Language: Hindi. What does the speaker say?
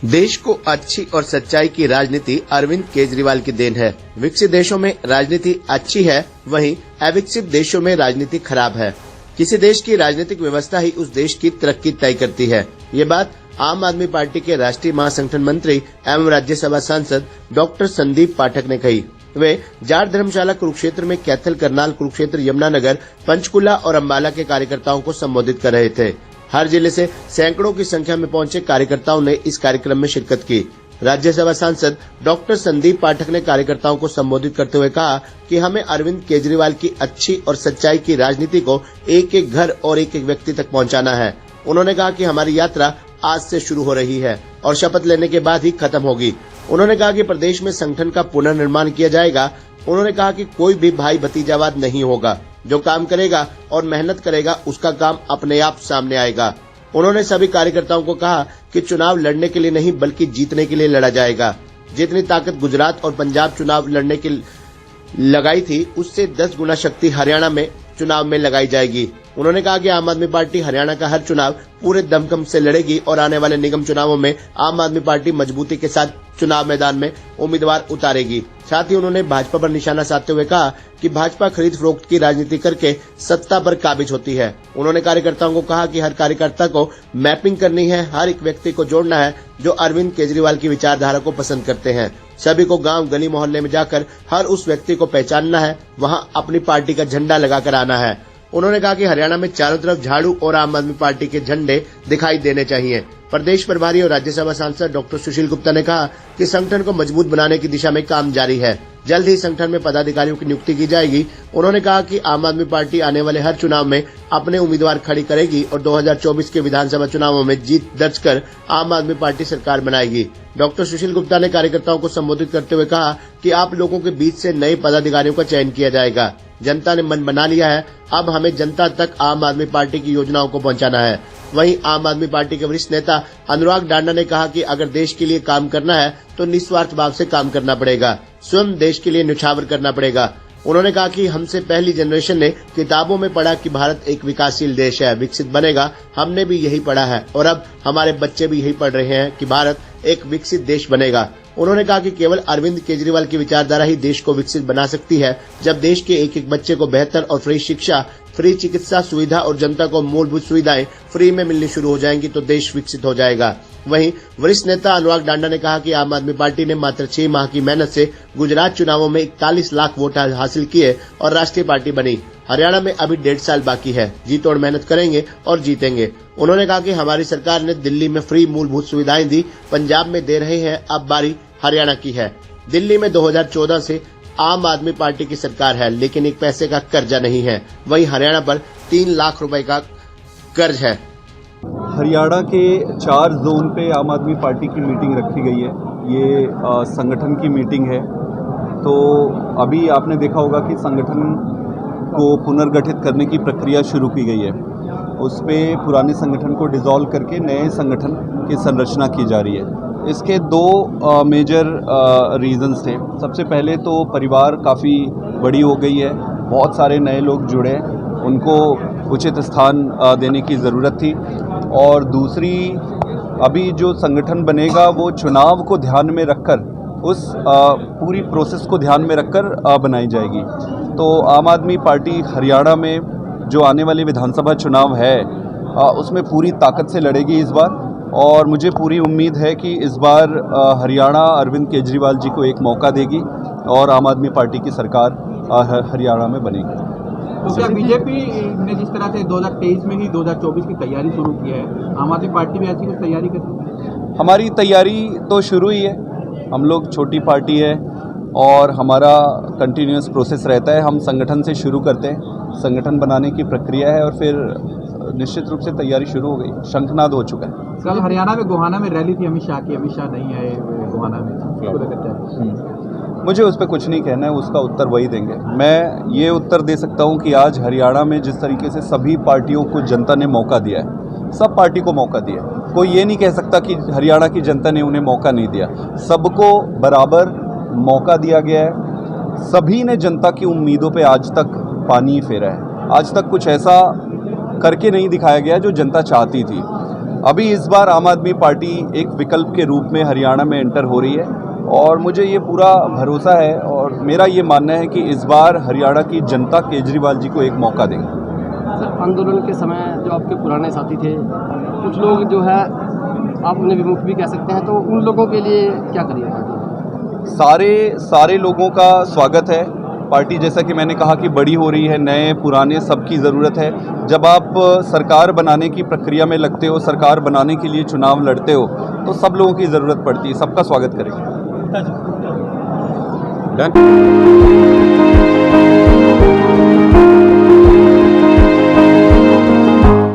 देश को अच्छी और सच्चाई की राजनीति अरविंद केजरीवाल की देन है। विकसित देशों में राजनीति अच्छी है, वहीं अविकसित देशों में राजनीति खराब है। किसी देश की राजनीतिक व्यवस्था ही उस देश की तरक्की तय करती है। ये बात आम आदमी पार्टी के राष्ट्रीय महासंगठन मंत्री एवं राज्यसभा सांसद डॉक्टर संदीप पाठक ने कही। वे जाट धर्मशाला कुरुक्षेत्र में कैथल, करनाल, कुरुक्षेत्र, यमुनानगर, पंचकुला और अम्बाला के कार्यकर्ताओं को संबोधित कर रहे थे। हर जिले से सैकड़ों की संख्या में पहुंचे कार्यकर्ताओं ने इस कार्यक्रम में शिरकत की। राज्यसभा सांसद डॉक्टर संदीप पाठक ने कार्यकर्ताओं को संबोधित करते हुए कहा कि हमें अरविंद केजरीवाल की अच्छी और सच्चाई की राजनीति को एक एक घर और एक एक व्यक्ति तक पहुंचाना है। उन्होंने कहा कि हमारी यात्रा आज से शुरू हो रही है और शपथ लेने के बाद ही खत्म होगी। उन्होंने कहा कि प्रदेश में संगठन का पुनर्निर्माण किया जाएगा। उन्होंने कहा कि कोई भी भाई भतीजावाद नहीं होगा। जो काम करेगा और मेहनत करेगा उसका काम अपने आप सामने आएगा। उन्होंने सभी कार्यकर्ताओं को कहा कि चुनाव लड़ने के लिए नहीं बल्कि जीतने के लिए लड़ा जाएगा। जितनी ताकत गुजरात और पंजाब चुनाव लड़ने की लगाई थी, उससे 10 गुना शक्ति हरियाणा में चुनाव में लगाई जाएगी। उन्होंने कहा कि आम आदमी पार्टी हरियाणा का हर चुनाव पूरे दमखम से लड़ेगी और आने वाले निगम चुनावों में आम आदमी पार्टी मजबूती के साथ चुनाव मैदान में उम्मीदवार उतारेगी। साथ ही उन्होंने भाजपा पर निशाना साधते हुए कहा कि भाजपा खरीद फरोख्त की राजनीति करके सत्ता पर काबिज होती है। उन्होंने कार्यकर्ताओं को कहा कि हर कार्यकर्ता को मैपिंग करनी है, हर एक व्यक्ति को जोड़ना है जो अरविंद केजरीवाल की विचारधारा को पसंद करते हैं। सभी को गांव, गली, मोहल्ले में जाकर हर उस व्यक्ति को पहचानना है, वहां अपनी पार्टी का झंडा लगाकर आना है। उन्होंने कहा कि हरियाणा में चारों तरफ झाड़ू और आम आदमी पार्टी के झंडे दिखाई देने चाहिए। प्रदेश प्रभारी और राज्यसभा सांसद डॉक्टर सुशील गुप्ता ने कहा कि संगठन को मजबूत बनाने की दिशा में काम जारी है। जल्द ही संगठन में पदाधिकारियों की नियुक्ति की जाएगी। उन्होंने कहा कि आम आदमी पार्टी आने वाले हर चुनाव में अपने उम्मीदवार खड़ी करेगी और 2024 के विधानसभा चुनावों में जीत दर्ज कर आम आदमी पार्टी सरकार बनाएगी। डॉक्टर सुशील गुप्ता ने कार्यकर्ताओं को संबोधित करते हुए कहा कि आप लोगों के बीच से नए पदाधिकारियों का चयन किया जाएगा। जनता ने मन बना लिया है, अब हमें जनता तक आम आदमी पार्टी की योजनाओं को पहुंचाना है। वहीं आम आदमी पार्टी के वरिष्ठ नेता अनुराग डांडा ने कहा कि अगर देश के लिए काम करना है तो निस्वार्थ भाव से काम करना पड़ेगा, स्वयं देश के लिए न्यौछावर करना पड़ेगा। उन्होंने कहा कि हमसे पहली जनरेशन ने किताबों में पढ़ा कि भारत एक विकासशील देश है, विकसित बनेगा। हमने भी यही पढ़ा है और अब हमारे बच्चे भी यही पढ़ रहे हैं कि भारत एक विकसित देश बनेगा। उन्होंने कहा कि केवल अरविंद केजरीवाल की विचारधारा ही देश को विकसित बना सकती है। जब देश के एक एक बच्चे को बेहतर और फ्री शिक्षा, फ्री चिकित्सा सुविधा और जनता को मूलभूत सुविधाएं फ्री में मिलनी शुरू हो जाएंगी तो देश विकसित हो जाएगा। वहीं वरिष्ठ नेता अनुराग डांडा ने कहा कि आम आदमी पार्टी ने मात्र 6 माह की मेहनत से गुजरात चुनावों में 41 लाख वोट हासिल किए और राष्ट्रीय पार्टी बनी। हरियाणा में अभी 1.5 साल बाकी है, जी तोड़ मेहनत करेंगे और जीतेंगे। उन्होंने कहा कि हमारी सरकार ने दिल्ली में फ्री मूलभूत सुविधाएं दी, पंजाब में दे रहे हैं, अब बारी हरियाणा की है। दिल्ली में 2014 से आम आदमी पार्टी की सरकार है, लेकिन एक पैसे का कर्जा नहीं है। वहीं हरियाणा पर 3 लाख रुपए का कर्ज है। हरियाणा के 4 जोन पे आम आदमी पार्टी की मीटिंग रखी गई है। ये संगठन की मीटिंग है। तो अभी आपने देखा होगा कि संगठन को पुनर्गठित करने की प्रक्रिया शुरू की गई है। उस पे पुराने संगठन को डिसॉल्व करके नए संगठन की संरचना की जा रही है। इसके 2 मेजर रीज़न्स थे। सबसे पहले तो परिवार काफ़ी बड़ी हो गई है, बहुत सारे नए लोग जुड़े, उनको उचित स्थान देने की ज़रूरत थी। और दूसरी, अभी जो संगठन बनेगा वो चुनाव को ध्यान में रखकर, उस पूरी प्रोसेस को ध्यान में रखकर बनाई जाएगी। तो आम आदमी पार्टी हरियाणा में जो आने वाले विधानसभा चुनाव है उसमें पूरी ताकत से लड़ेगी इस बार। और मुझे पूरी उम्मीद है कि इस बार हरियाणा अरविंद केजरीवाल जी को एक मौका देगी और आम आदमी पार्टी की सरकार हरियाणा में बनेगी। तो क्या बीजेपी ने जिस तरह से 2023 में ही 2024 की तैयारी शुरू की है, आम आदमी पार्टी भी ऐसी कुछ तैयारी कर सकती है? हमारी तैयारी तो शुरू ही है। हम लोग छोटी पार्टी है और हमारा कंटिन्यूस प्रोसेस रहता है। हम संगठन से शुरू करते हैं, संगठन बनाने की प्रक्रिया है और फिर निश्चित रूप से तैयारी शुरू हो गई, शंखनाद हो चुका है। कल हरियाणा में गोहाना में रैली थी अमित शाह की, अमित शाह नहीं आए गोहाना में, मुझे उस पर कुछ नहीं कहना है, उसका उत्तर वही देंगे। मैं ये उत्तर दे सकता हूँ कि आज हरियाणा में जिस तरीके से सभी पार्टियों को जनता ने मौका दिया है, सब पार्टी को मौका दिया है। कोई ये नहीं कह सकता कि हरियाणा की जनता ने उन्हें मौका नहीं दिया। सबको बराबर मौका दिया गया है। सभी ने जनता की उम्मीदों पे आज तक पानी फेरा है। आज तक कुछ ऐसा करके नहीं दिखाया गया जो जनता चाहती थी। अभी इस बार आम आदमी पार्टी एक विकल्प के रूप में हरियाणा में एंटर हो रही है और मुझे ये पूरा भरोसा है और मेरा ये मानना है कि इस बार हरियाणा की जनता केजरीवाल जी को एक मौका देंगे। सर, आंदोलन के समय जो आपके पुराने साथी थे, कुछ लोग जो है आप उन्हें विमुख भी कह सकते हैं, तो उन लोगों के लिए क्या करिएगा? सारे लोगों का स्वागत है। पार्टी जैसा कि मैंने कहा कि बड़ी हो रही है, नए पुराने सबकी ज़रूरत है। जब आप सरकार बनाने की प्रक्रिया में लगते हो, सरकार बनाने के लिए चुनाव लड़ते हो, तो सब लोगों की ज़रूरत पड़ती है। सबका स्वागत करेंगे।